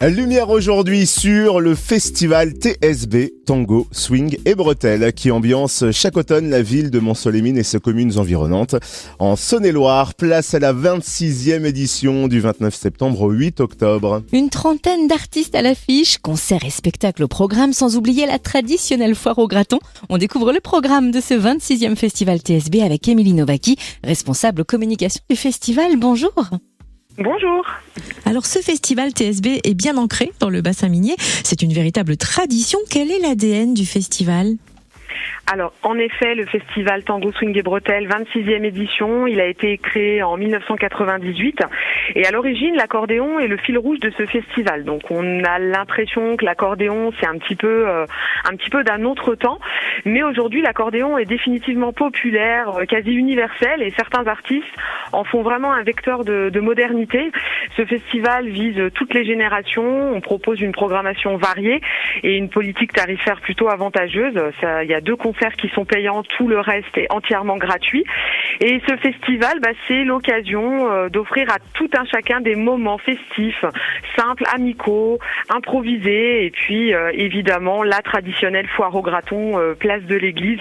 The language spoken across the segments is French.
Lumière aujourd'hui sur le festival TSB, Tango, Swing et Bretelles qui ambiance chaque automne la ville de Mont-Solemin et ses communes environnantes. En Saône-et-Loire, place à la 26e édition du 29 septembre au 8 octobre. Une trentaine d'artistes à l'affiche, concerts et spectacles au programme, sans oublier la traditionnelle foire au graton. On découvre le programme de ce 26e festival TSB avec Émilie Novaki, responsable communication du festival. Bonjour. Bonjour. Alors ce festival TSB est bien ancré dans le bassin minier. C'est une véritable tradition. Quel est l'ADN du festival ? Alors, en effet, le festival Tango, Swing et Bretelles, 26e édition, il a été créé en 1998. Et à l'origine, l'accordéon est le fil rouge de ce festival. Donc, on a l'impression que l'accordéon, c'est un petit peu d'un autre temps. Mais aujourd'hui, l'accordéon est définitivement populaire, quasi universel. Et certains artistes en font vraiment un vecteur de modernité. Ce festival vise toutes les générations. On propose une programmation variée et une politique tarifaire plutôt avantageuse. Il y a 2 concerts qui sont payants, tout le reste est entièrement gratuit. Et ce festival, c'est l'occasion d'offrir à tout un chacun des moments festifs, simples, amicaux, improvisés, et puis évidemment la traditionnelle foire au graton, place de l'église,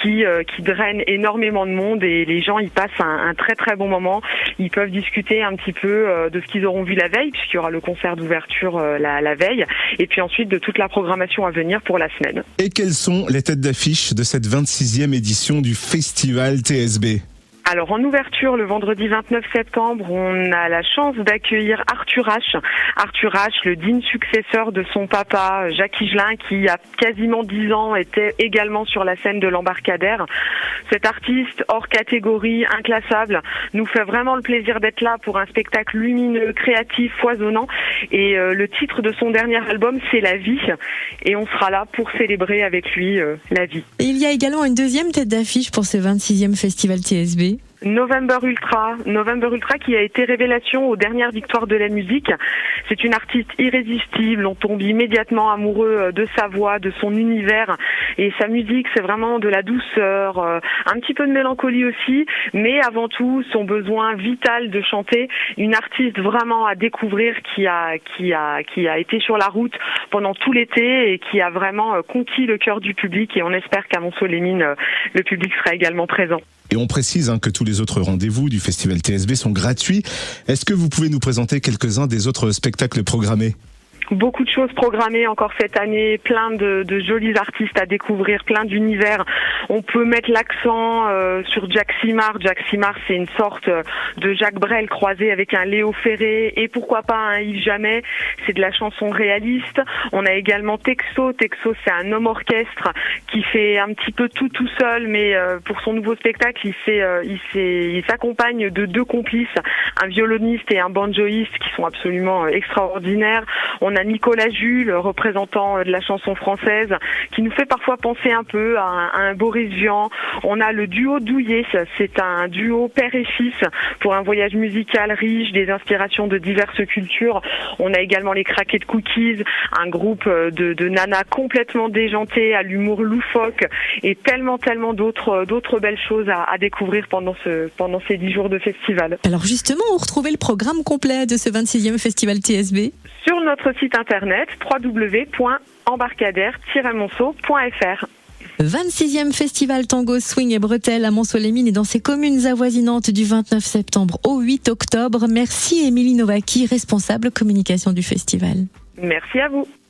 qui draine énormément de monde et les gens y passent un très très bon moment. Ils peuvent discuter un petit peu de ce qu'ils auront vu la veille, puisqu'il y aura le concert d'ouverture la veille, et puis ensuite de toute la programmation à venir pour la semaine. Et quelles sont les têtes d'affiche de cette 26e édition du festival TSB ? Alors en ouverture, le vendredi 29 septembre, on a la chance d'accueillir Arthur H. Arthur H, le digne successeur de son papa, Jacques Higelin, qui a quasiment 10 ans était également sur la scène de l'embarcadère. Cet artiste hors catégorie, inclassable, nous fait vraiment le plaisir d'être là pour un spectacle lumineux, créatif, foisonnant. Et le titre de son dernier album, c'est La Vie. Et on sera là pour célébrer avec lui la vie. Et il y a également une deuxième tête d'affiche pour ce 26e festival TSB. November Ultra qui a été révélation aux dernières victoires de la musique. C'est une artiste irrésistible, on tombe immédiatement amoureux de sa voix, de son univers, et sa musique c'est vraiment de la douceur, un petit peu de mélancolie aussi, mais avant tout son besoin vital de chanter. Une artiste vraiment à découvrir qui a été sur la route pendant tout l'été et qui a vraiment conquis le cœur du public, et on espère qu'à Mont-Solemin le public sera également présent. Et on précise que tous les autres rendez-vous du festival TSB sont gratuits. Est-ce que vous pouvez nous présenter quelques-uns des autres spectacles programmés ? Beaucoup de choses programmées encore cette année, plein de jolis artistes à découvrir, plein d'univers. On peut mettre l'accent sur Jacques Simard. Jacques Simard, c'est une sorte de Jacques Brel croisé avec un Léo Ferré et pourquoi pas un Yves Jamais. C'est de la chanson réaliste. On a également Texo. Texo, c'est un homme orchestre qui fait un petit peu tout seul, mais pour son nouveau spectacle, il s'accompagne de 2 complices, un violoniste et un banjoïste qui sont absolument extraordinaires. On a Nicolas Jules, représentant de la chanson française, qui nous fait parfois penser un peu à un Boris Vian. On a le duo Douillet, c'est un duo père et fils pour un voyage musical riche, des inspirations de diverses cultures. On a également les Craquettes Cookies, un groupe de nanas complètement déjantées, à l'humour loufoque, et tellement d'autres belles choses à découvrir pendant ces 10 jours de festival. Alors justement, où retrouver le programme complet de ce 26e festival TSB ? Sur notre site internet www.embarcadère-monceau.fr. 26e festival Tango, Swing et Bretelles à Mont-Solemin et dans ses communes avoisinantes du 29 septembre au 8 octobre. Merci Émilie Novaki, responsable communication du festival. Merci à vous.